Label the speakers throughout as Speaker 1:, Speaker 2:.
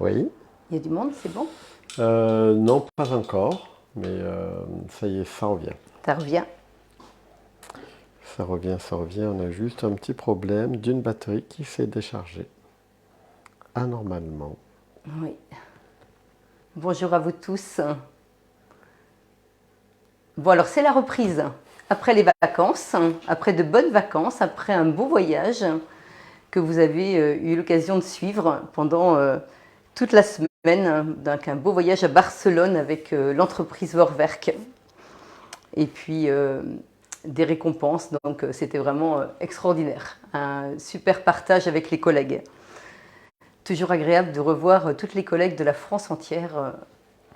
Speaker 1: Oui.
Speaker 2: Il y a du monde, c'est bon?
Speaker 1: Non, pas encore, mais ça y est, ça revient.
Speaker 2: Ça revient.
Speaker 1: Ça revient, ça revient. On a juste un petit problème d'une batterie qui s'est déchargée anormalement.
Speaker 2: Oui. Bonjour à vous tous. Bon, alors c'est la reprise. Après les vacances, après de bonnes vacances, après un beau voyage que vous avez eu l'occasion de suivre pendant toute la semaine, donc un beau voyage à Barcelone avec l'entreprise Vorwerk. Et puis des récompenses, donc c'était vraiment extraordinaire. Un super partage avec les collègues. Toujours agréable de revoir toutes les collègues de la France entière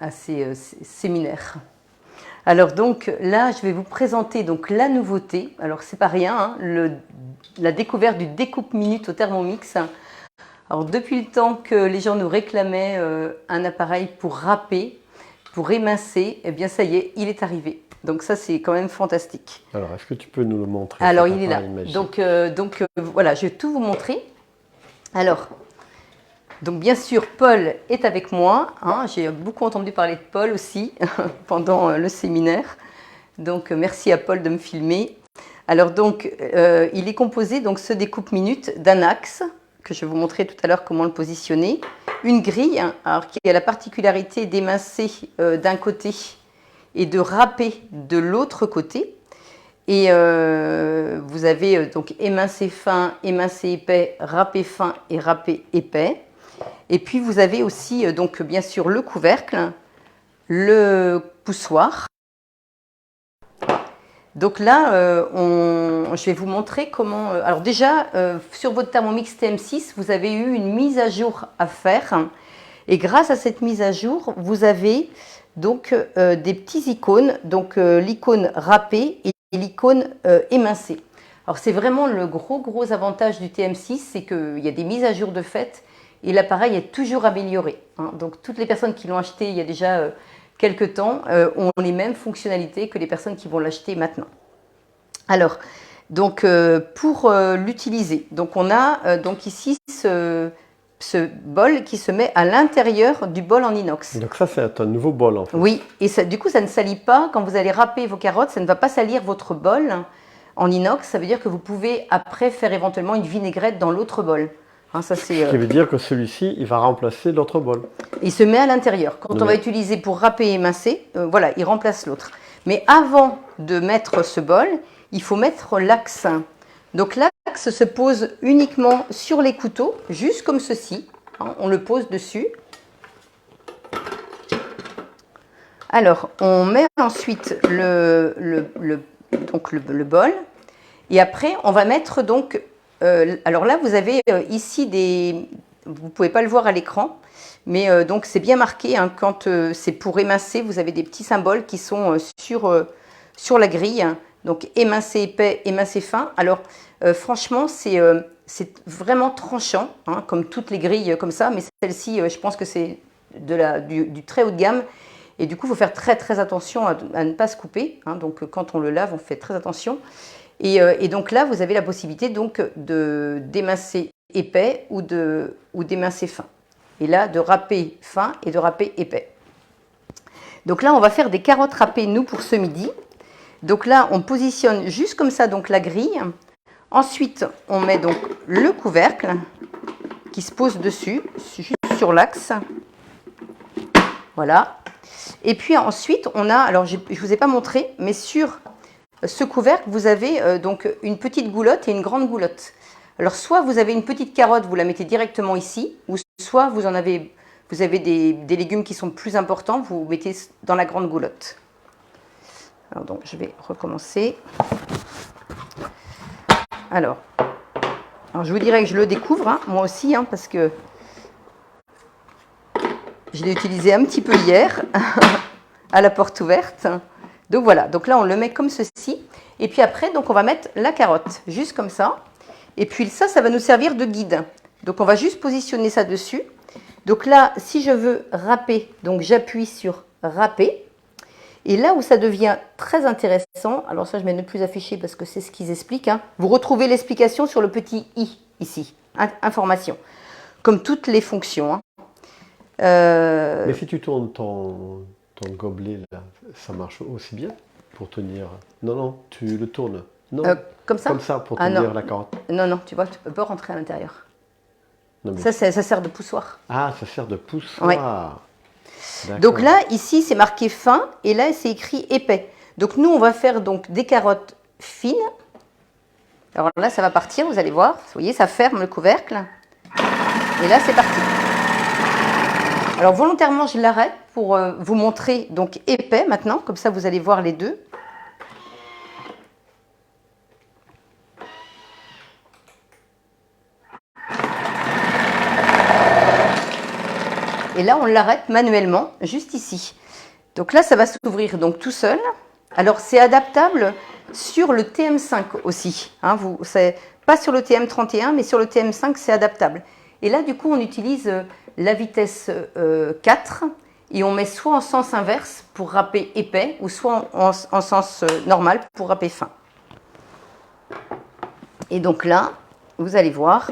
Speaker 2: à ces séminaires. Alors donc là, je vais vous présenter donc la nouveauté. Alors c'est pas rien, hein, la découverte du découpe-minute au Thermomix. Alors depuis le temps que les gens nous réclamaient un appareil pour râper, pour émincer, eh bien ça y est, il est arrivé. Donc ça c'est quand même fantastique.
Speaker 1: Alors, est-ce que tu peux nous le montrer?
Speaker 2: Alors
Speaker 1: cet
Speaker 2: il est là.
Speaker 1: appareil magique?
Speaker 2: Donc voilà, je vais tout vous montrer. Alors, donc bien sûr, Paul est avec moi. Hein, j'ai beaucoup entendu parler de Paul aussi pendant le séminaire. Donc merci à Paul de me filmer. Alors donc, il est composé, donc ce découpe-minute, d'un axe, que je vais vous montrer tout à l'heure comment le positionner, une grille, alors, qui a la particularité d'émincer d'un côté et de râper de l'autre côté. Et vous avez donc émincé fin, émincé épais, râpé fin et râpé épais. Et puis vous avez aussi donc bien sûr le couvercle, le poussoir. Donc là, je vais vous montrer comment... alors déjà, sur votre Thermomix TM6, vous avez eu une mise à jour à faire. Et grâce à cette mise à jour, vous avez donc des petits icônes, donc l'icône râpée et l'icône émincée. Alors c'est vraiment le gros avantage du TM6, c'est qu'il y a des mises à jour de fait et l'appareil est toujours amélioré. Hein. Donc toutes les personnes qui l'ont acheté il y a déjà quelques temps ont les mêmes fonctionnalités que les personnes qui vont l'acheter maintenant. Alors, donc pour l'utiliser, donc on a donc ici ce bol qui se met à l'intérieur du bol en inox.
Speaker 1: Donc ça, c'est un nouveau bol en fait.
Speaker 2: Oui, et ça, du coup, ça ne salit pas. Quand vous allez râper vos carottes, ça ne va pas salir votre bol en inox. Ça veut dire que vous pouvez après faire éventuellement une vinaigrette dans l'autre bol. Hein, ça,
Speaker 1: Ce qui veut dire que celui-ci, il va remplacer l'autre bol.
Speaker 2: Il se met à l'intérieur. Quand on va utiliser pour râper et émincer, voilà, il remplace l'autre. Mais avant de mettre ce bol, il faut mettre l'axe. Donc l'axe se pose uniquement sur les couteaux, juste comme ceci. Hein, on le pose dessus. Alors, on met ensuite le bol. Et après, on va mettre donc... alors là, vous avez ici des... Vous ne pouvez pas le voir à l'écran, mais donc c'est bien marqué. Hein, quand c'est pour émincer, vous avez des petits symboles qui sont sur la grille. Donc émincé épais, émincé fin. Alors franchement, c'est vraiment tranchant, hein, comme toutes les grilles comme ça. Mais celle-ci, je pense que c'est du très haut de gamme. Et du coup, il faut faire très attention à ne pas se couper. Hein, donc quand on le lave, on fait très attention. Et donc là, vous avez la possibilité donc d'émincer épais ou d'émincer fin. Et là, de râper fin et de râper épais. Donc là, on va faire des carottes râpées, nous, pour ce midi. Donc là, on positionne juste comme ça donc la grille. Ensuite, on met donc le couvercle qui se pose dessus, juste sur l'axe. Voilà. Et puis ensuite, on a, alors je ne vous ai pas montré, mais sur ce couvercle, vous avez donc une petite goulotte et une grande goulotte. Alors soit vous avez une petite carotte, vous la mettez directement ici, ou soit vous avez des légumes qui sont plus importants, vous mettez dans la grande goulotte. Alors donc je vais recommencer. Alors je vous dirais que je le découvre, hein, moi aussi, hein, parce que je l'ai utilisé un petit peu hier à la porte ouverte. Donc voilà, donc là on le met comme ceci. Et puis après, donc on va mettre la carotte, juste comme ça. Et puis ça va nous servir de guide. Donc on va juste positionner ça dessus. Donc là, si je veux râper, donc j'appuie sur râper. Et là où ça devient très intéressant, alors ça je ne vais ne plus afficher parce que c'est ce qu'ils expliquent. Hein. Vous retrouvez l'explication sur le petit i ici, information, comme toutes les fonctions. Hein.
Speaker 1: Mais si tu tournes ton gobelet là, ça marche aussi bien pour tenir. Non, non, tu le tournes.
Speaker 2: Euh,
Speaker 1: Non,
Speaker 2: comme ça?
Speaker 1: comme ça pour
Speaker 2: Ah non,
Speaker 1: tenir la carotte.
Speaker 2: non, non, tu vois, tu peux pas rentrer à l'intérieur.
Speaker 1: Non, mais...
Speaker 2: Ça sert de poussoir.
Speaker 1: Ah, ça sert de
Speaker 2: Ouais.
Speaker 1: poussoir.
Speaker 2: Donc
Speaker 1: D'accord.
Speaker 2: là, ici, c'est marqué fin et là, c'est écrit épais. Donc nous, on va faire donc des carottes fines. Alors là, ça va partir, vous allez voir. Vous voyez, ça ferme le couvercle. Et là, c'est parti. Alors volontairement, je l'arrête pour vous montrer donc épais maintenant. Comme ça, vous allez voir les deux. Et là, on l'arrête manuellement, juste ici. Donc là, ça va s'ouvrir donc tout seul. Alors, c'est adaptable sur le TM5 aussi. Hein, pas sur le TM31, mais sur le TM5, c'est adaptable. Et là, du coup, on utilise la vitesse 4 et on met soit en sens inverse pour râper épais ou soit en sens normal pour râper fin. Et donc là, vous allez voir.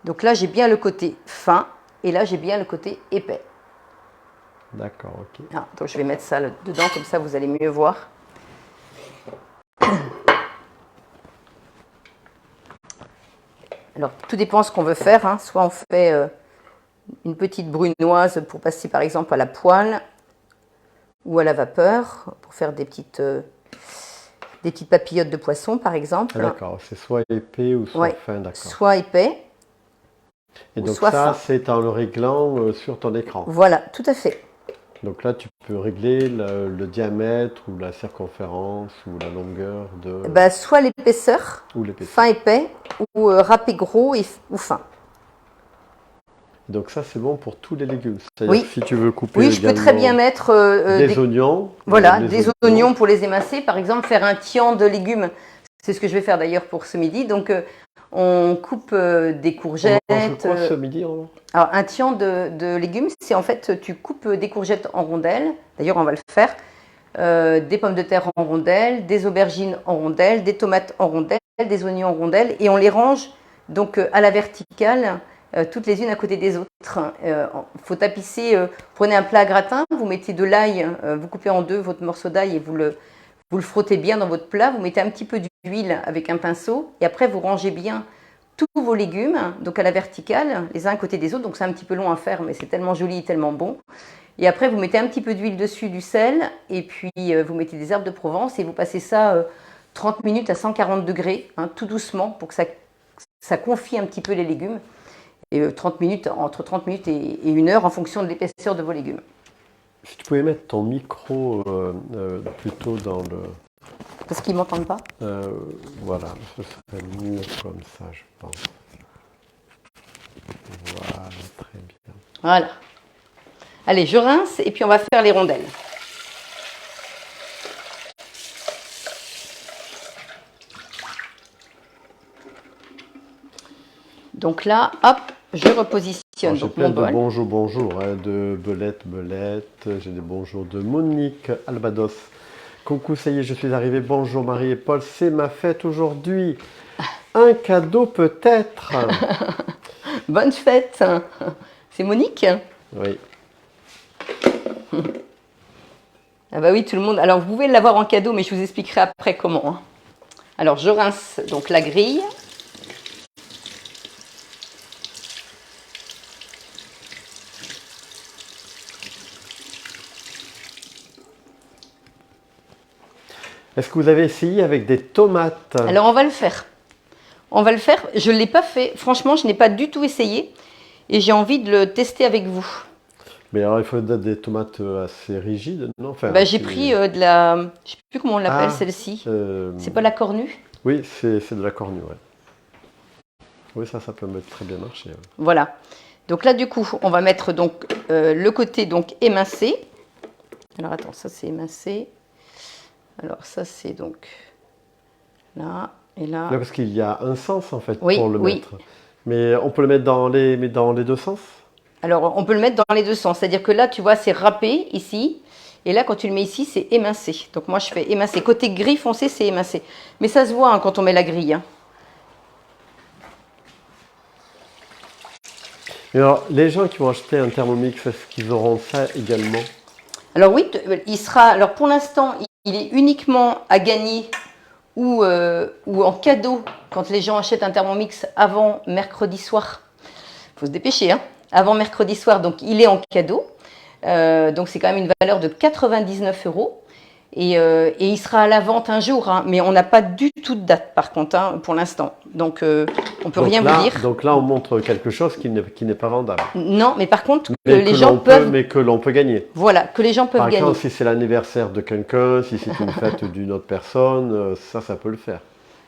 Speaker 2: Donc là, j'ai bien le côté fin et là, j'ai bien le côté épais.
Speaker 1: D'accord, ok.
Speaker 2: Ah, donc je vais mettre ça dedans, comme ça vous allez mieux voir. Alors, tout dépend ce qu'on veut faire. Hein. Soit on fait une petite brunoise pour passer par exemple à la poêle ou à la vapeur, pour faire des petites papillotes de poisson par exemple.
Speaker 1: Ah, d'accord, c'est soit épais ou soit
Speaker 2: Ouais.
Speaker 1: fin, d'accord.
Speaker 2: Soit épais.
Speaker 1: Et
Speaker 2: ou
Speaker 1: donc
Speaker 2: soit
Speaker 1: ça,
Speaker 2: fin.
Speaker 1: c'est en le réglant sur ton écran.
Speaker 2: Voilà, tout à fait.
Speaker 1: Donc là, tu peux régler le diamètre ou la circonférence ou la longueur de...
Speaker 2: Bah, soit l'épaisseur,
Speaker 1: ou l'épaisseur.
Speaker 2: fin épais, ou râpé gros ou fin.
Speaker 1: Donc ça, c'est bon pour tous les légumes. C'est-à-dire
Speaker 2: Oui.
Speaker 1: que si tu veux couper
Speaker 2: Oui, je peux très bien mettre
Speaker 1: des oignons.
Speaker 2: Voilà, des oignons pour les émincer. Par exemple, faire un tian de légumes. C'est ce que je vais faire d'ailleurs pour ce midi. Donc, on coupe des courgettes.
Speaker 1: On mange quoi ce midi
Speaker 2: Alors, un tian de légumes, c'est en fait, tu coupes des courgettes en rondelles. D'ailleurs, on va le faire. Des pommes de terre en rondelles, des aubergines en rondelles, des tomates en rondelles, des oignons en rondelles. Et on les range donc à la verticale, toutes les unes à côté des autres. Faut tapisser, prenez un plat à gratin, vous mettez de l'ail, vous coupez en deux votre morceau d'ail et vous le frottez bien dans votre plat, vous mettez un petit peu d'huile avec un pinceau et après vous rangez bien tous vos légumes, donc à la verticale, les uns à côté des autres. Donc c'est un petit peu long à faire, mais c'est tellement joli et tellement bon. Et après, vous mettez un petit peu d'huile dessus, du sel, et puis vous mettez des herbes de Provence et vous passez ça 30 minutes à 140 degrés, hein, tout doucement, pour que ça confie un petit peu les légumes. Et 30 minutes, entre 30 minutes et 1 heure en fonction de l'épaisseur de vos légumes.
Speaker 1: Si tu pouvais mettre ton micro plutôt dans le...
Speaker 2: Parce qu'ils ne m'entendent pas.
Speaker 1: Voilà, ce serait mieux comme ça, je pense. Voilà, très bien.
Speaker 2: Voilà. Allez, je rince et puis on va faire les rondelles. Donc là, hop, je repositionne
Speaker 1: J'ai
Speaker 2: donc
Speaker 1: plein
Speaker 2: mon bol.
Speaker 1: de bonjour, hein, de Belette. J'ai des bonjours de Monique Albados. Coucou, ça y est, je suis arrivé. Bonjour Marie et Paul, c'est ma fête aujourd'hui. Un cadeau peut-être.
Speaker 2: Bonne fête. C'est Monique?
Speaker 1: Oui.
Speaker 2: Ah bah oui, tout le monde. Alors vous pouvez l'avoir en cadeau, mais je vous expliquerai après comment. Hein. Alors je rince donc la grille.
Speaker 1: Est-ce que vous avez essayé avec des tomates?
Speaker 2: Alors on va le faire. On va le faire. Je ne l'ai pas fait. Franchement, je n'ai pas du tout essayé. Et j'ai envie de le tester avec vous.
Speaker 1: Mais alors il faut des tomates assez rigides, non? Enfin,
Speaker 2: bah, j'ai pris de la... Je ne sais plus comment on l'appelle celle-ci.
Speaker 1: euh,
Speaker 2: C'est pas la cornue?
Speaker 1: Oui, c'est de la cornue, ouais. Oui, ça peut très bien marcher. Ouais.
Speaker 2: Voilà. Donc là, du coup, on va mettre donc le côté donc émincé. Alors attends, ça c'est émincé. Alors ça c'est donc là et là.
Speaker 1: Là, parce qu'il y a un sens en fait
Speaker 2: Oui,
Speaker 1: pour le
Speaker 2: oui.
Speaker 1: mettre. Mais on peut le mettre dans les deux sens?
Speaker 2: Alors on peut le mettre dans les deux sens. C'est-à-dire que là, tu vois, c'est râpé ici. Et là, quand tu le mets ici, c'est émincé. Donc moi, je fais émincé. Côté gris foncé, c'est émincé. Mais ça se voit hein, quand on met la grille. Hein.
Speaker 1: Et alors, les gens qui vont acheter un Thermomix, est-ce qu'ils auront ça également?
Speaker 2: Alors oui, il sera. Alors pour l'instant, il est uniquement à gagner ou en cadeau quand les gens achètent un Thermomix avant mercredi soir. Il faut se dépêcher, hein. Avant mercredi soir, donc il est en cadeau. Donc c'est quand même une valeur de 99 euros. Et il sera à la vente un jour, hein, mais on n'a pas du tout de date par contre, hein, pour l'instant. Donc on peut rien vous dire.
Speaker 1: Donc là, on montre quelque chose qui n'est pas vendable.
Speaker 2: Non, mais par contre,
Speaker 1: Mais
Speaker 2: les gens peuvent.
Speaker 1: Mais que l'on peut gagner.
Speaker 2: Voilà, que les gens peuvent
Speaker 1: Par
Speaker 2: gagner.
Speaker 1: exemple, si c'est l'anniversaire de quelqu'un, si c'est une fête d'une autre personne, ça peut le faire.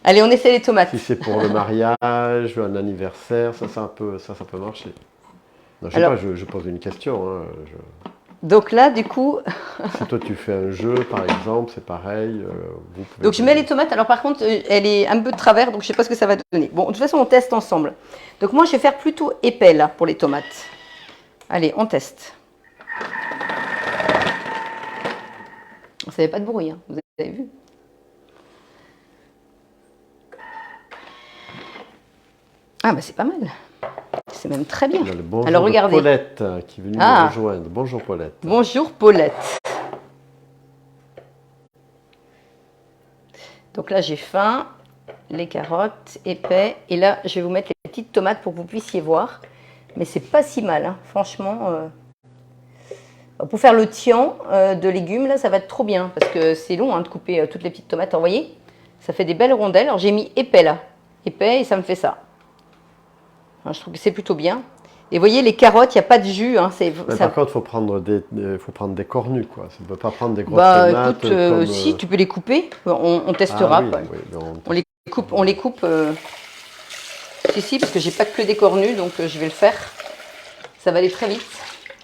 Speaker 2: Allez, on essaie les tomates.
Speaker 1: Si c'est pour le mariage, un anniversaire, ça peut marcher. Non, je sais
Speaker 2: Alors,
Speaker 1: pas, je pose une question. Hein,
Speaker 2: donc là, du coup,
Speaker 1: Si toi tu fais un jeu, par exemple, c'est pareil. Vous pouvez
Speaker 2: donc je mets les tomates. Alors par contre, elle est un peu de travers, donc je sais pas ce que ça va donner. Bon, de toute façon, on teste ensemble. Donc moi, je vais faire plutôt épais là pour les tomates. Allez, on teste. Ça n'avait pas de bruit, hein, vous avez vu. Ah bah c'est pas mal. C'est même très bien.
Speaker 1: Il y a le bonjour
Speaker 2: Alors regardez.
Speaker 1: de Paulette qui est venue nous rejoindre. Bonjour Paulette.
Speaker 2: Bonjour Paulette. Donc là j'ai faim, les carottes, épais, et là je vais vous mettre les petites tomates pour que vous puissiez voir. Mais c'est pas si mal, hein. Franchement. Pour faire le tian de légumes, là ça va être trop bien, parce que c'est long, hein, de couper toutes les petites tomates. Alors, vous voyez, ça fait des belles rondelles. Alors j'ai mis épais là, épais, et ça me fait ça. Alors, je trouve que c'est plutôt bien. Et vous voyez, les carottes, il n'y a pas de jus. Hein,
Speaker 1: Par contre, il faut prendre des cornus, quoi. Ça ne peut pas prendre des grosses
Speaker 2: bah,
Speaker 1: tomates.
Speaker 2: Écoute, si, tu peux les couper. On testera.
Speaker 1: Ah, oui, oui,
Speaker 2: on les coupe. Si, parce que j'ai pas que des cornus, donc je vais le faire. Ça va aller très vite.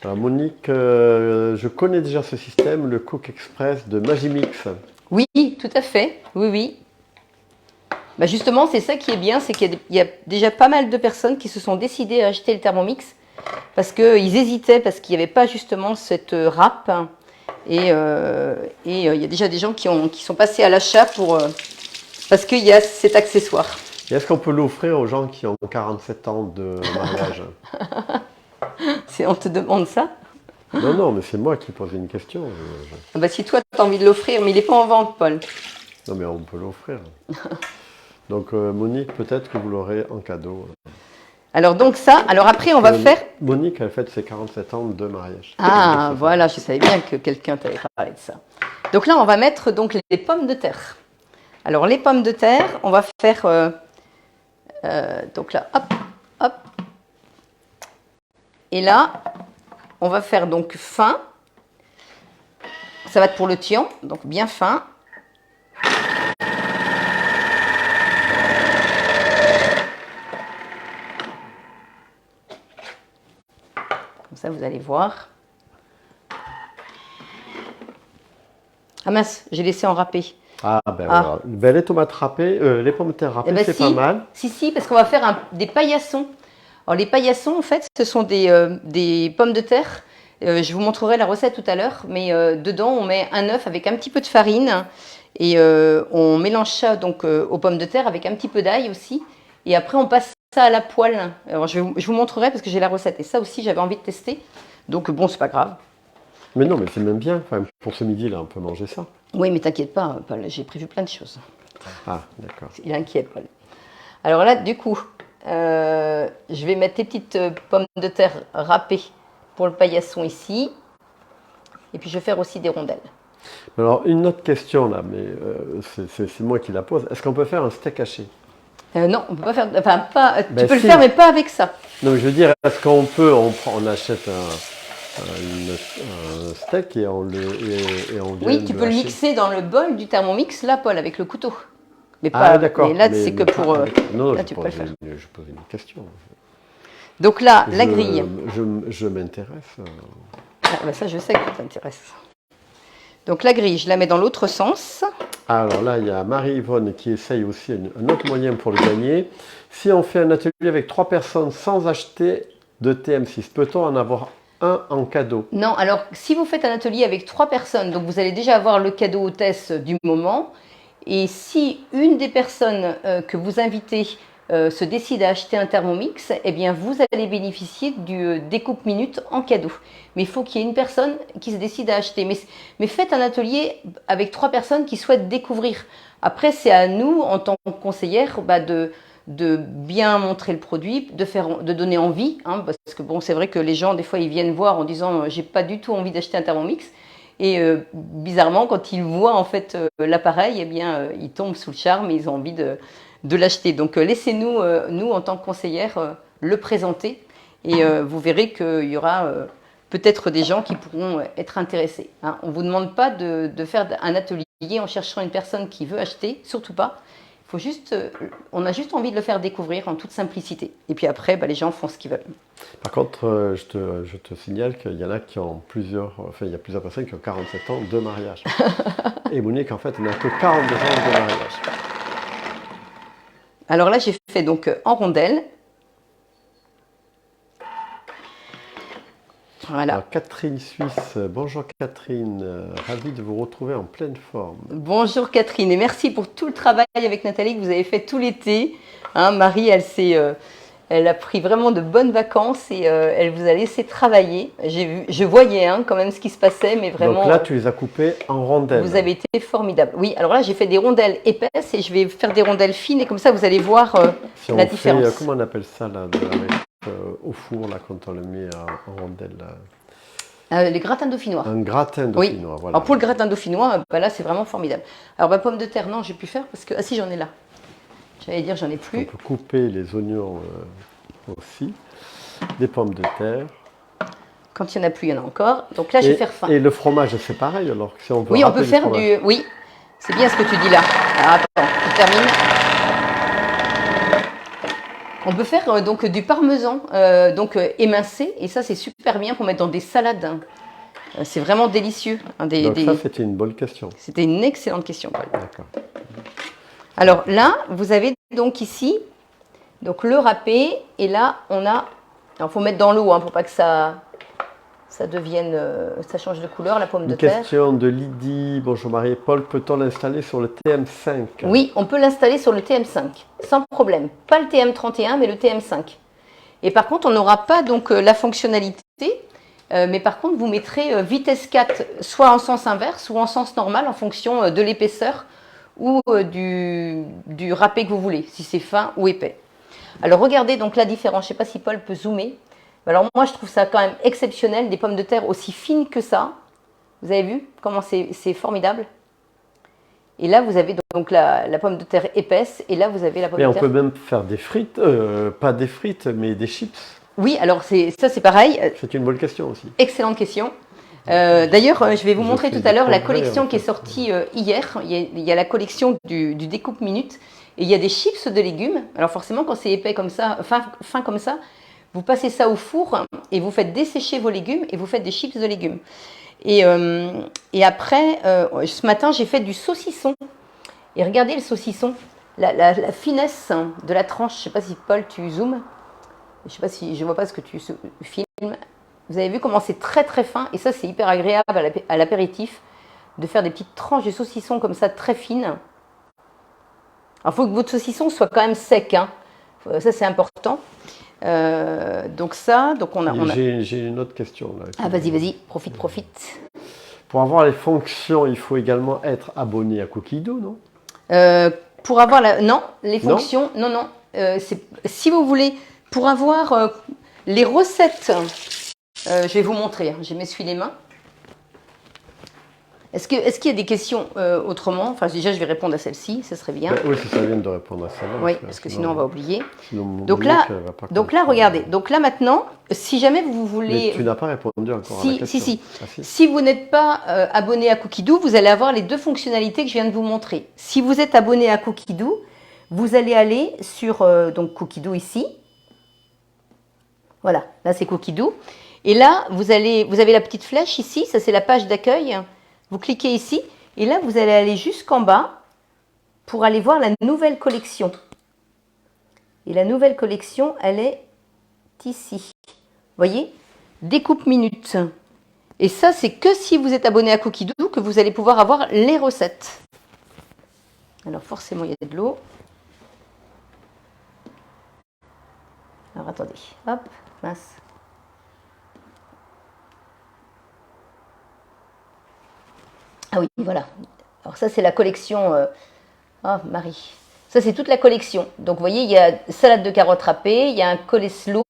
Speaker 1: Alors, Monique, je connais déjà ce système, le Cook Express de Magimix.
Speaker 2: Oui, tout à fait. Oui, oui. Bah justement, c'est ça qui est bien, c'est qu'il y a déjà pas mal de personnes qui se sont décidées à acheter le Thermomix parce qu'ils hésitaient, parce qu'il n'y avait pas justement cette râpe. Et il y a déjà des gens qui sont passés à l'achat parce qu'il y a cet accessoire.
Speaker 1: Et est-ce qu'on peut l'offrir aux gens qui ont 47 ans de mariage?
Speaker 2: On te demande ça?
Speaker 1: Non, mais c'est moi qui pose une question.
Speaker 2: Ah bah si toi, tu as envie de l'offrir, mais il n'est pas en vente, Paul.
Speaker 1: Non, mais on peut l'offrir. Donc, Monique, peut-être que vous l'aurez en cadeau.
Speaker 2: Alors, donc ça, alors après, on va faire...
Speaker 1: Monique, elle fête ses 47 ans de mariage.
Speaker 2: Ah, voilà, je savais bien que quelqu'un t'avait parlé de ça. Donc là, on va mettre donc les pommes de terre. Alors, les pommes de terre, on va faire... donc là, hop, hop. Et là, on va faire donc fin. Ça va être pour le tian, donc bien fin. Comme ça, vous allez voir. Ah mince, j'ai laissé en râpé.
Speaker 1: Ah ben voilà. Ben, les tomates râpées, les pommes de terre râpées, c'est pas mal.
Speaker 2: Si, parce qu'on va faire des paillassons. Alors les paillassons, en fait, ce sont des pommes de terre. Je vous montrerai la recette tout à l'heure, mais dedans, on met un œuf avec un petit peu de farine et on mélange ça donc aux pommes de terre avec un petit peu d'ail aussi. Et après, on passe ça à la poêle. Alors, je vous montrerai parce que j'ai la recette. Et ça aussi, j'avais envie de tester. Donc bon, c'est pas grave.
Speaker 1: Mais non, mais c'est même bien. Enfin, pour ce midi, là, on peut manger ça.
Speaker 2: Oui, mais t'inquiète pas, Paul, j'ai prévu plein de choses.
Speaker 1: Ah, d'accord.
Speaker 2: Il est inquiet, Paul. Alors là, du coup, je vais mettre les petites pommes de terre râpées pour le paillasson ici. Et puis, je vais faire aussi des rondelles.
Speaker 1: Alors, une autre question, là, mais c'est moi qui la pose. Est-ce qu'on peut faire un steak haché?
Speaker 2: Non, on peut pas faire... Enfin, pas,
Speaker 1: Ben,
Speaker 2: tu peux
Speaker 1: si.
Speaker 2: le faire, mais pas avec ça.
Speaker 1: Non, mais je veux dire, est-ce qu'on peut... On achète un steak et on vient
Speaker 2: Oui, tu peux le
Speaker 1: hacher.
Speaker 2: mixer dans le bol du Thermomix, là, Paul, avec le couteau. Mais pas,
Speaker 1: Ah, d'accord.
Speaker 2: mais là, c'est que pour...
Speaker 1: Non,
Speaker 2: là,
Speaker 1: je
Speaker 2: tu peux le faire.
Speaker 1: pose une question.
Speaker 2: Donc là, la grille.
Speaker 1: Je m'intéresse.
Speaker 2: Ah, bah ça, je sais que ça t'intéresse. Donc la grille, je la mets dans l'autre sens.
Speaker 1: Alors là, il y a Marie-Yvonne qui essaye aussi un autre moyen pour le gagner. Si on fait un atelier avec 3 personnes sans acheter de TM6, peut-on en avoir un en cadeau?
Speaker 2: Non, alors si vous faites un atelier avec 3 personnes, donc vous allez déjà avoir le cadeau hôtesse du moment. Et si une des personnes que vous invitez se décide à acheter un Thermomix, eh bien vous allez bénéficier du découpe minute en cadeau. Mais il faut qu'il y ait une personne qui se décide à acheter. Mais faites un atelier avec 3 personnes qui souhaitent découvrir. Après, c'est à nous, en tant que conseillère, de bien montrer le produit, de donner envie, hein, parce que bon, c'est vrai que les gens, des fois, ils viennent voir en disant j'ai pas du tout envie d'acheter un Thermomix. Et bizarrement, quand ils voient en fait l'appareil, eh bien, ils tombent sous le charme et ils ont envie de l'acheter. Donc laissez-nous, nous en tant que conseillère, le présenter et vous verrez qu'il y aura peut-être des gens qui pourront être intéressés. Hein. On ne vous demande pas de faire un atelier en cherchant une personne qui veut acheter, surtout pas. Il faut juste, on a juste envie de le faire découvrir en toute simplicité. Et puis après, les gens font ce qu'ils veulent.
Speaker 1: Par contre, je te signale qu'il y en a qui ont il y a plusieurs personnes qui ont 47 ans de mariage. Et Monique, en fait, elle n'a que 42 ans de mariage.
Speaker 2: Alors là, j'ai fait donc en rondelles. Voilà.
Speaker 1: Alors, Catherine Suisse, bonjour Catherine, ravie de vous retrouver en pleine forme.
Speaker 2: Bonjour Catherine et merci pour tout le travail avec Nathalie que vous avez fait tout l'été. Hein, Marie, elle a pris vraiment de bonnes vacances et elle vous a laissé travailler. Je voyais quand même ce qui se passait, mais vraiment.
Speaker 1: Donc là, tu les as coupées en rondelles.
Speaker 2: Vous avez été formidable. Oui, alors là, j'ai fait des rondelles épaisses et je vais faire des rondelles fines et comme ça, vous allez voir la différence.
Speaker 1: Comment on appelle ça là, au four là, quand on le met en rondelles
Speaker 2: les gratins dauphinois.
Speaker 1: Un gratin dauphinois,
Speaker 2: oui.
Speaker 1: Voilà.
Speaker 2: Alors pour le gratin dauphinois, là, c'est vraiment formidable. Alors, pomme de terre, non, j'ai pu faire parce que. Ah si, j'en ai là. J'allais dire, j'en ai plus.
Speaker 1: On peut couper les oignons aussi, des pommes de terre.
Speaker 2: Quand il n'y en a plus, il y en a encore. Donc là, je vais faire fin.
Speaker 1: Et le fromage, c'est pareil alors si on veut.
Speaker 2: Oui, on peut faire du. Oui, c'est bien ce que tu dis là. Alors attends, je termine. On peut faire donc du parmesan émincé et ça c'est super bien pour mettre dans des salades. C'est vraiment délicieux.
Speaker 1: Donc ça c'était une bonne question.
Speaker 2: C'était une excellente question, Paul.
Speaker 1: D'accord.
Speaker 2: Alors là, vous avez donc ici donc le râpé et là on a. Alors faut mettre dans l'eau pour pas que ça devienne, ça change de couleur, la pomme de terre.
Speaker 1: Une question de Lydie. Bonjour Marie et Paul, peut-on l'installer sur le TM5 ?
Speaker 2: Oui, on peut l'installer sur le TM5, sans problème. Pas le TM31, mais le TM5. Et par contre, on n'aura pas donc la fonctionnalité, mais par contre, vous mettrez vitesse 4, soit en sens inverse ou en sens normal, en fonction de l'épaisseur ou du râpé que vous voulez, si c'est fin ou épais. Alors regardez donc la différence, je ne sais pas si Paul peut zoomer. Alors moi, je trouve ça quand même exceptionnel, des pommes de terre aussi fines que ça. Vous avez vu comment c'est formidable? Et là, vous avez donc la pomme de terre épaisse, et là, vous avez la pomme de terre.
Speaker 1: Mais on peut même faire des frites, pas des frites, mais des chips.
Speaker 2: Oui, alors ça, c'est pareil.
Speaker 1: C'est une bonne question aussi.
Speaker 2: Excellente question. D'ailleurs, je vais vous montrer tout à l'heure la collection qui est sortie hier. Il y a la collection du découpe minute, et il y a des chips de légumes. Alors forcément, quand c'est épais comme ça, fin comme ça, vous passez ça au four et vous faites dessécher vos légumes et vous faites des chips de légumes. Et après, ce matin, j'ai fait du saucisson. Et regardez le saucisson, la finesse de la tranche. Je ne sais pas si Paul, tu zoomes. Je sais pas si je vois pas ce que tu filmes. Vous avez vu comment c'est très très fin. Et ça, c'est hyper agréable à l'apéritif de faire des petites tranches de saucisson comme ça, très fines. Alors, il faut que votre saucisson soit quand même sec. Ça, c'est important. Donc on a.
Speaker 1: J'ai une autre question là.
Speaker 2: Ah vas-y, profite.
Speaker 1: Pour avoir les fonctions, il faut également être abonné à Cookido, non?
Speaker 2: Pour avoir les fonctions, non. Si vous voulez, pour avoir les recettes, je vais vous montrer. Je m'essuie les mains. Est-ce qu'il y a des questions autrement? Enfin, déjà, je vais répondre à celle-ci, ça serait bien.
Speaker 1: Oui, ça vient de répondre à celle-là.
Speaker 2: Oui, parce que sinon on va oublier.
Speaker 1: Donc là,
Speaker 2: regardez. Donc là, maintenant, si jamais vous voulez...
Speaker 1: Mais tu n'as pas répondu encore à la question.
Speaker 2: Si. Si vous n'êtes pas abonné à Cookido, vous allez avoir les deux fonctionnalités que je viens de vous montrer. Si vous êtes abonné à Cookido, vous allez aller sur donc Cookido ici. Voilà, là c'est Cookido. Et là, vous avez la petite flèche ici, ça c'est la page d'accueil. Vous cliquez ici et là, vous allez aller jusqu'en bas pour aller voir la nouvelle collection. Et la nouvelle collection, elle est ici. Vous voyez? Découpe minute. Et ça, c'est que si vous êtes abonné à Cookido que vous allez pouvoir avoir les recettes. Alors forcément, il y a de l'eau. Alors attendez, hop, mince. Ah oui, voilà. Alors ça, c'est la collection. Ah, Marie. Ça, c'est toute la collection. Donc, vous voyez, il y a salade de carottes râpées, il y a un coleslaw,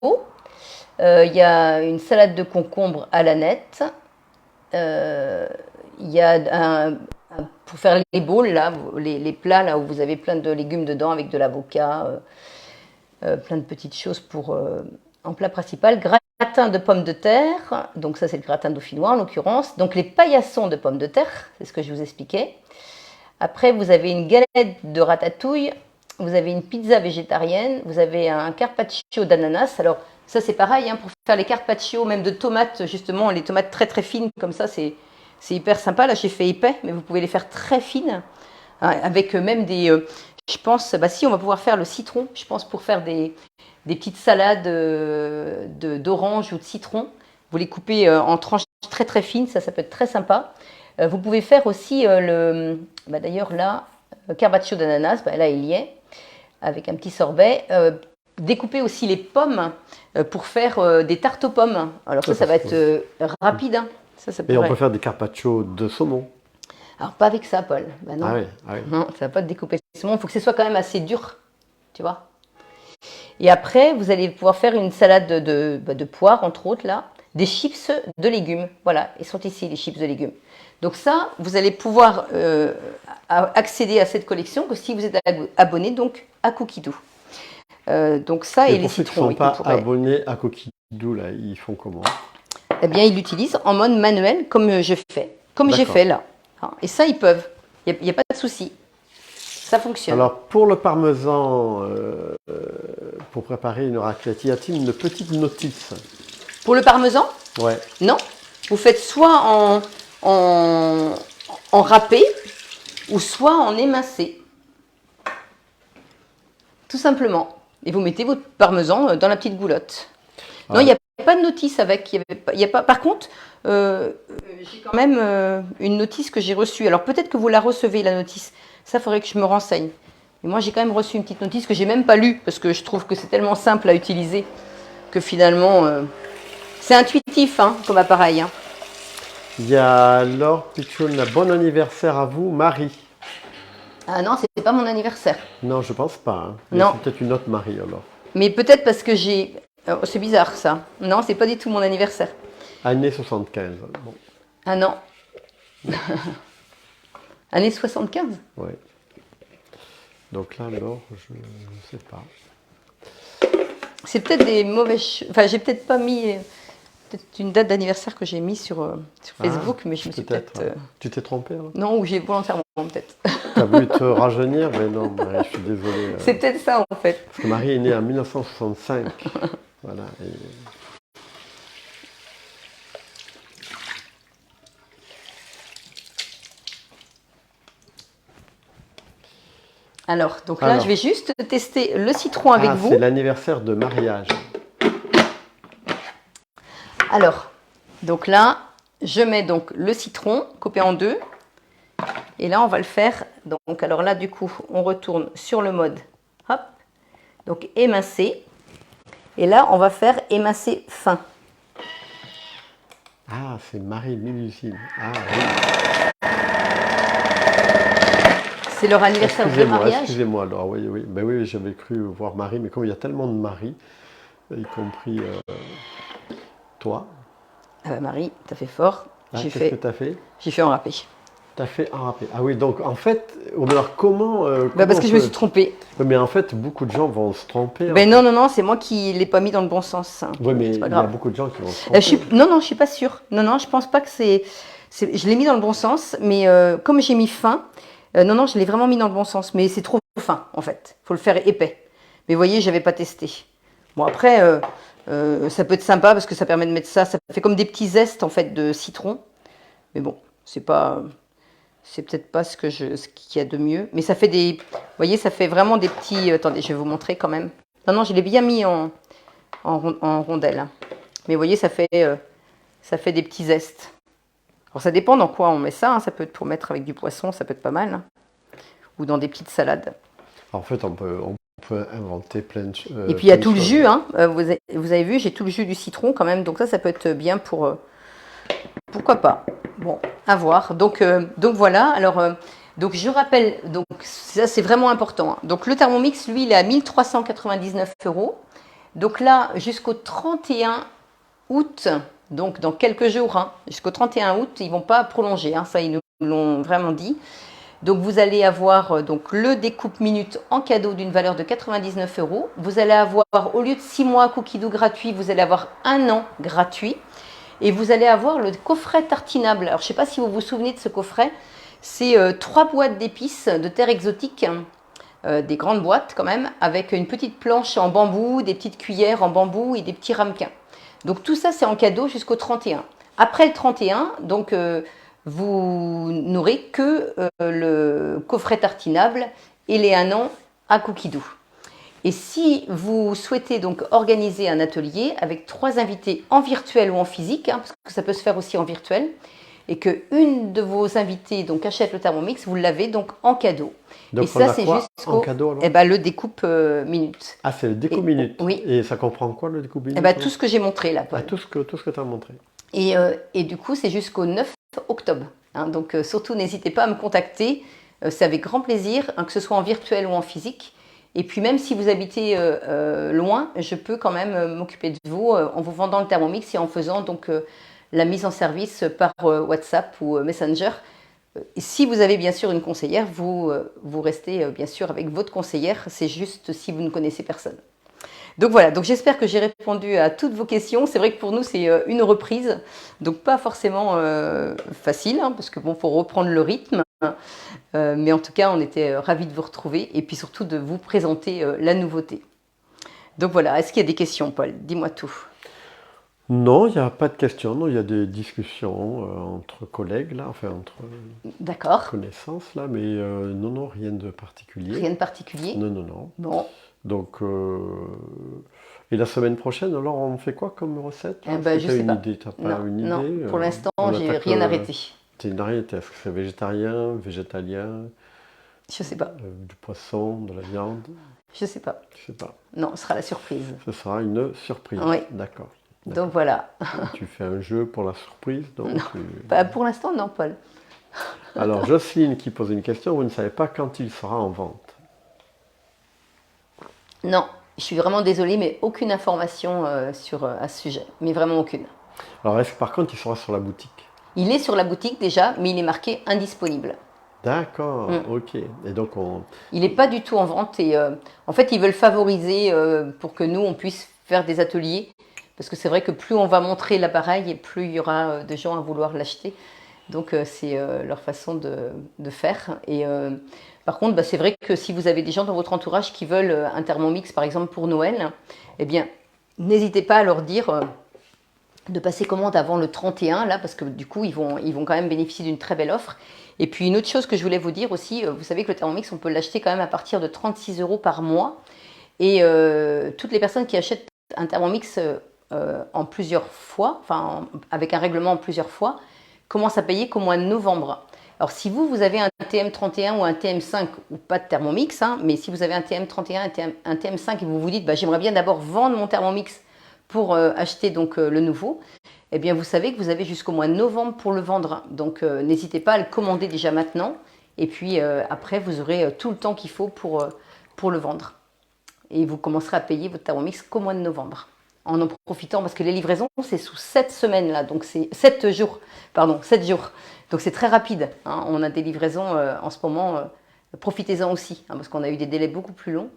Speaker 2: il y a une salade de concombre à la nette, euh, il y a pour faire les bowls, là, les plats là où vous avez plein de légumes dedans avec de l'avocat, plein de petites choses pour en plat principal. Gratin de pommes de terre, donc ça c'est le gratin dauphinois en l'occurrence. Donc les paillassons de pommes de terre, c'est ce que je vous expliquais. Après, vous avez une galette de ratatouille, vous avez une pizza végétarienne, vous avez un carpaccio d'ananas. Alors, ça, c'est pareil, hein, pour faire les carpaccio, même de tomates, justement, les tomates très très fines, comme ça, c'est hyper sympa. Là, j'ai fait épais, mais vous pouvez les faire très fines, hein, avec même des. Je pense, bah si, on va pouvoir faire le citron, je pense, pour faire des petites salades d'orange ou de citron. Vous les coupez en tranches très très fines, ça peut être très sympa. Vous pouvez faire aussi d'ailleurs là, carpaccio d'ananas, là il y est, avec un petit sorbet. Découper aussi les pommes pour faire des tartes aux pommes. Alors ça va être rapide. Hein. Ça
Speaker 1: Et on peut faire des carpaccio de saumon.
Speaker 2: Alors pas avec ça, Paul. Bah, non.
Speaker 1: Ah oui, ah oui.
Speaker 2: Non, ça va pas te découper le saumon. Il faut que ce soit quand même assez dur, tu vois. Et après, vous allez pouvoir faire une salade de poires, entre autres, là. Des chips de légumes. Voilà, ils sont ici, les chips de légumes. Donc ça, vous allez pouvoir accéder à cette collection que si vous êtes abonné donc à Cookidoo. Donc ça et les citrons.
Speaker 1: Pour ceux qui ne sont pas abonnés à Cookidoo, là, ils font comment?
Speaker 2: Eh bien, ils l'utilisent en mode manuel, comme je fais. Comme j'ai fait là. Et ça, ils peuvent. Il n'y a pas de souci. Ça fonctionne.
Speaker 1: Alors, pour le parmesan, pour préparer une raclette, y a-t-il une petite notice?
Speaker 2: Pour le parmesan?
Speaker 1: Ouais.
Speaker 2: Non. Vous faites soit en râpé ou soit en émincé. Tout simplement. Et vous mettez votre parmesan dans la petite goulotte. Ouais. Non, il n'y a pas de notice avec. Y a pas, par contre, j'ai quand même une notice que j'ai reçue. Alors peut-être que vous la recevez, la notice. Ça, il faudrait que je me renseigne. Mais moi, j'ai quand même reçu une petite notice que j'ai même pas lue parce que je trouve que c'est tellement simple à utiliser que finalement, c'est intuitif hein, comme appareil. Hein.
Speaker 1: Il y a Laure Pichoun, bon anniversaire à vous, Marie.
Speaker 2: Ah non, c'est pas mon anniversaire.
Speaker 1: Non, je pense pas. Hein.
Speaker 2: Non.
Speaker 1: C'est peut-être une autre Marie alors.
Speaker 2: Mais peut-être parce que j'ai. Oh, c'est bizarre ça. Non, c'est pas du tout mon anniversaire.
Speaker 1: Année 75. Bon.
Speaker 2: Ah non. Année 75.
Speaker 1: Oui. Donc là, Laure, je ne sais pas.
Speaker 2: C'est peut-être des mauvaises. Enfin, j'ai peut-être pas mis. Peut-être une date d'anniversaire que j'ai mis sur Facebook, mais je me suis peut-être.
Speaker 1: Tu t'es trompé là?
Speaker 2: Non, ou j'ai volontairement peut-être.
Speaker 1: Tu as voulu te rajeunir, mais non, Marie, je suis désolé.
Speaker 2: C'est peut-être ça en fait.
Speaker 1: Parce que Marie est née en 1965. Voilà. Et...
Speaker 2: Alors, donc là, je vais juste tester le citron avec vous.
Speaker 1: C'est l'anniversaire de mariage.
Speaker 2: Alors, donc là, je mets donc le citron coupé en deux. Et là, on va le faire. Donc, alors là, du coup, on retourne sur le mode. Hop. Donc, émincer. Et là, on va faire émincer fin.
Speaker 1: Ah, c'est Marie Mélusine. Ah oui.
Speaker 2: C'est leur anniversaire de mariage.
Speaker 1: Excusez-moi, alors, oui, oui. Ben oui, j'avais cru voir Marie, mais comme il y a tellement de Marie, y compris toi.
Speaker 2: Ah bah Marie, t'as fait fort.
Speaker 1: Qu'est-ce que t'as fait?
Speaker 2: J'ai fait en râpé.
Speaker 1: T'as fait en râpé. Ah oui, donc en fait, alors comment,
Speaker 2: parce que je me suis trompée.
Speaker 1: Mais en fait, beaucoup de gens vont se tromper.
Speaker 2: Ben non, c'est moi qui l'ai pas mis dans le bon sens.
Speaker 1: Oui, mais il y a beaucoup de gens qui vont se tromper.
Speaker 2: Non, je suis pas sûre. Non, je pense pas que c'est... Je l'ai mis dans le bon sens, mais comme j'ai mis fin, non, je l'ai vraiment mis dans le bon sens, mais c'est trop fin en fait. Il faut le faire épais. Mais vous voyez, j'avais pas testé. Bon après, ça peut être sympa parce que ça permet de mettre ça. Ça fait comme des petits zestes en fait de citron. Mais bon, c'est peut-être pas ce qu'il y a de mieux. Mais ça fait des... Vous voyez, ça fait vraiment des petits... Attendez, je vais vous montrer quand même. Non, je l'ai bien mis en rondelles. Mais vous voyez, ça fait des petits zestes. Alors ça dépend dans quoi on met ça. Hein. Ça peut être pour mettre avec du poisson, ça peut être pas mal. Hein. Ou dans des petites salades.
Speaker 1: En fait, on peut peut inventer plein de choses.
Speaker 2: Et puis il y a tout le jus, hein. Vous avez vu, j'ai tout le jus du citron quand même, donc ça peut être bien pour... pourquoi pas? Bon, à voir. Donc voilà, alors... donc je rappelle, donc ça c'est vraiment important, hein. Donc le Thermomix, lui, il est à 1399 €. Donc là, jusqu'au 31 août, donc dans quelques jours, hein, jusqu'au 31 août, ils ne vont pas prolonger, hein, ça ils nous l'ont vraiment dit. Donc vous allez avoir donc le découpe minute en cadeau d'une valeur de 99 €. Vous allez avoir, au lieu de 6 mois Cookie Dough gratuit, vous allez avoir 1 an gratuit. Et vous allez avoir le coffret tartinable. Alors je ne sais pas si vous vous souvenez de ce coffret. C'est 3 boîtes d'épices de terre exotique, des grandes boîtes quand même, avec une petite planche en bambou, des petites cuillères en bambou et des petits ramequins. Donc tout ça c'est en cadeau jusqu'au 31. Après le 31, donc vous n'aurez que le coffret tartinable et les 1 an à Cookie Dough. Et si vous souhaitez donc organiser un atelier avec 3 invités en virtuel ou en physique, hein, parce que ça peut se faire aussi en virtuel, et qu'une de vos invités donc achète le Thermomix, vous l'avez donc en cadeau.
Speaker 1: Donc
Speaker 2: et ça c'est
Speaker 1: en cadeau alors?
Speaker 2: Eh ben, le découpe minute.
Speaker 1: Ah, c'est le découpe minute.
Speaker 2: Oui.
Speaker 1: Et ça comprend quoi le découpe minute?
Speaker 2: Eh ben, tout ce que j'ai montré là, Paul.
Speaker 1: Ah, tout ce que tu as montré.
Speaker 2: Et du coup, c'est jusqu'au 9 octobre. Hein, donc surtout, n'hésitez pas à me contacter. C'est avec grand plaisir, hein, que ce soit en virtuel ou en physique. Et puis même si vous habitez loin, je peux quand même m'occuper de vous en vous vendant le Thermomix et en faisant donc la mise en service par WhatsApp ou Messenger. Et si vous avez bien sûr une conseillère, vous restez bien sûr avec votre conseillère. C'est juste si vous ne connaissez personne. Donc voilà, donc j'espère que j'ai répondu à toutes vos questions. C'est vrai que pour nous, c'est une reprise, donc pas forcément facile, hein, parce que bon, faut reprendre le rythme. Mais en tout cas, on était ravis de vous retrouver et puis surtout de vous présenter la nouveauté. Donc voilà, est-ce qu'il y a des questions, Paul? Dis-moi tout.
Speaker 1: Non, il n'y a pas de questions. Non, il y a des discussions entre collègues, là, enfin entre
Speaker 2: D'accord.
Speaker 1: connaissances, là, mais non, rien de particulier.
Speaker 2: Rien de particulier?
Speaker 1: Non.
Speaker 2: Bon.
Speaker 1: Donc, et la semaine prochaine, alors on fait quoi comme recette là?
Speaker 2: Ben, je sais pas.
Speaker 1: T'as pas une idée?
Speaker 2: Non, pour l'instant, j'ai
Speaker 1: attaque,
Speaker 2: rien arrêté.
Speaker 1: Tu n'as rien arrêté. Est-ce que c'est végétarien, végétalien?
Speaker 2: Je sais pas.
Speaker 1: Du poisson, de la viande?
Speaker 2: Je sais pas.
Speaker 1: Je sais pas.
Speaker 2: Non, ce sera la surprise.
Speaker 1: Ce sera une surprise.
Speaker 2: Oui.
Speaker 1: D'accord.
Speaker 2: Donc voilà.
Speaker 1: Tu fais un jeu pour la surprise, donc
Speaker 2: Non. Bah, pour l'instant, non, Paul.
Speaker 1: Alors, Jocelyne qui pose une question, vous ne savez pas quand il sera en vente?
Speaker 2: Non, je suis vraiment désolée, mais aucune information à ce sujet. Mais vraiment aucune.
Speaker 1: Alors, est-ce que par contre, il sera sur la boutique?
Speaker 2: Il est sur la boutique déjà, mais il est marqué indisponible.
Speaker 1: D'accord, ok. Et donc,
Speaker 2: Il n'est pas du tout en vente et en fait, ils veulent favoriser pour que nous, on puisse faire des ateliers. Parce que c'est vrai que plus on va montrer l'appareil et plus il y aura de gens à vouloir l'acheter. Donc, c'est leur façon de faire. Et par contre, bah, c'est vrai que si vous avez des gens dans votre entourage qui veulent un Thermomix, par exemple, pour Noël, eh bien, n'hésitez pas à leur dire de passer commande avant le 31, là, parce que du coup, ils vont quand même bénéficier d'une très belle offre. Et puis, une autre chose que je voulais vous dire aussi, vous savez que le Thermomix, on peut l'acheter quand même à partir de 36 € par mois. Et toutes les personnes qui achètent un Thermomix en plusieurs fois, enfin, avec un règlement en plusieurs fois, commencent à payer qu'au mois de novembre. Alors, si vous avez un TM31 ou un TM5, ou pas de Thermomix, hein, mais si vous avez un TM31, un TM5 et vous vous dites, bah, j'aimerais bien d'abord vendre mon Thermomix pour acheter donc le nouveau, eh bien vous savez que vous avez jusqu'au mois de novembre pour le vendre. Donc n'hésitez pas à le commander déjà maintenant. Et puis après, vous aurez tout le temps qu'il faut pour le vendre. Et vous commencerez à payer votre Thermomix qu'au mois de novembre. En profitant, parce que les livraisons, c'est sous 7 semaines là. Donc c'est 7 jours. Pardon, 7 jours. Donc c'est très rapide. Hein. On a des livraisons en ce moment. Profitez-en aussi, hein, parce qu'on a eu des délais beaucoup plus longs.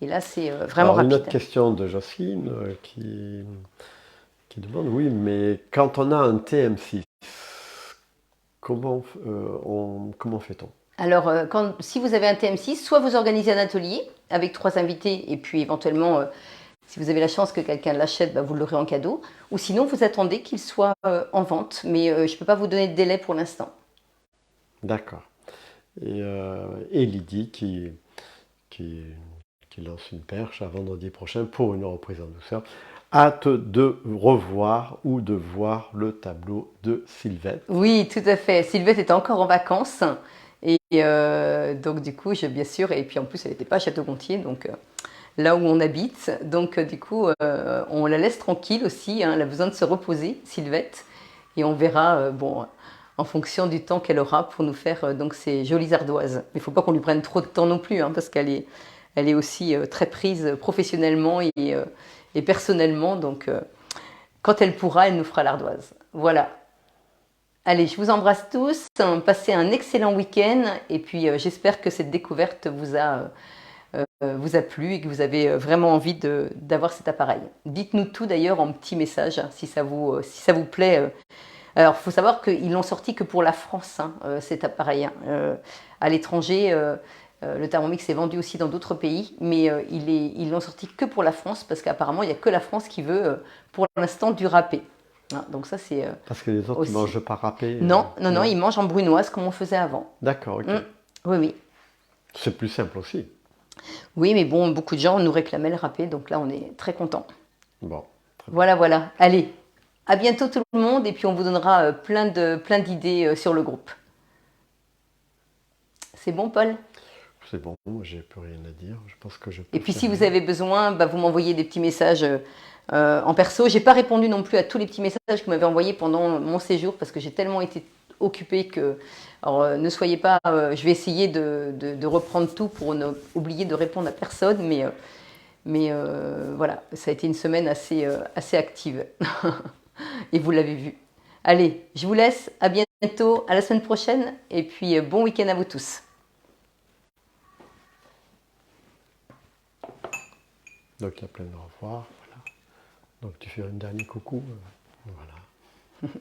Speaker 2: Et là, c'est vraiment rapide.
Speaker 1: Une autre question de Jocelyne qui demande, oui, mais quand on a un TM6, comment fait-on?
Speaker 2: Alors, si vous avez un TM6, soit vous organisez un atelier avec 3 invités et puis éventuellement, si vous avez la chance que quelqu'un l'achète, bah, vous l'aurez en cadeau. Ou sinon, vous attendez qu'il soit en vente, mais je ne peux pas vous donner de délai pour l'instant.
Speaker 1: D'accord. Et Lydie qui lance une perche à vendredi prochain pour une reprise en douceur. Hâte de revoir ou de voir le tableau de Sylvette.
Speaker 2: Oui, tout à fait. Sylvette est encore en vacances Et donc du coup, bien sûr, et puis en plus, elle n'était pas à Château-Gontier, donc là où on habite. Donc du coup, on la laisse tranquille aussi, hein, elle a besoin de se reposer, Sylvette. Et on verra, bon, en fonction du temps qu'elle aura pour nous faire donc ces jolies ardoises. Mais il ne faut pas qu'on lui prenne trop de temps non plus, hein, parce elle est aussi très prise professionnellement et personnellement. Donc quand elle pourra, elle nous fera l'ardoise. Voilà. Allez, je vous embrasse tous, passez un excellent week-end et puis j'espère que cette découverte vous a plu et que vous avez vraiment envie d'avoir cet appareil. Dites-nous tout d'ailleurs en petit message hein, si ça vous plaît. Alors, il faut savoir qu'ils l'ont sorti que pour la France, hein, cet appareil. Hein. À l'étranger, le Thermomix est vendu aussi dans d'autres pays, mais ils l'ont sorti que pour la France parce qu'apparemment, il n'y a que la France qui veut, pour l'instant, du râpé. Hein, donc ça, c'est
Speaker 1: Parce que les autres ne
Speaker 2: aussi...
Speaker 1: mangent pas râpé.
Speaker 2: Non, non, non, ils mangent en brunoise comme on faisait avant.
Speaker 1: D'accord, ok.
Speaker 2: Oui, oui.
Speaker 1: C'est plus simple aussi.
Speaker 2: Oui, mais bon, beaucoup de gens nous réclamaient le râpé, donc là, on est très contents.
Speaker 1: Bon, très bien.
Speaker 2: Voilà, voilà. Allez, à bientôt tout le monde, et puis on vous donnera plein d'idées sur le groupe. C'est bon, Paul?
Speaker 1: C'est bon, j'ai plus rien à dire. Je pense que je peux
Speaker 2: Et puis si vous
Speaker 1: fermer.
Speaker 2: avez besoin, bah, vous m'envoyez des petits messages en perso. J'ai pas répondu non plus à tous les petits messages que vous m'avez envoyés pendant mon séjour parce que j'ai tellement été occupée que... Alors ne soyez pas... je vais essayer de reprendre tout pour ne oublier de répondre à personne, mais voilà, ça a été une semaine assez active. Et vous l'avez vu. Allez, je vous laisse. À bientôt, à la semaine prochaine. Et puis bon week-end à vous tous.
Speaker 1: Donc il y a plein de au revoir. Voilà. Donc tu fais un dernier coucou. Voilà.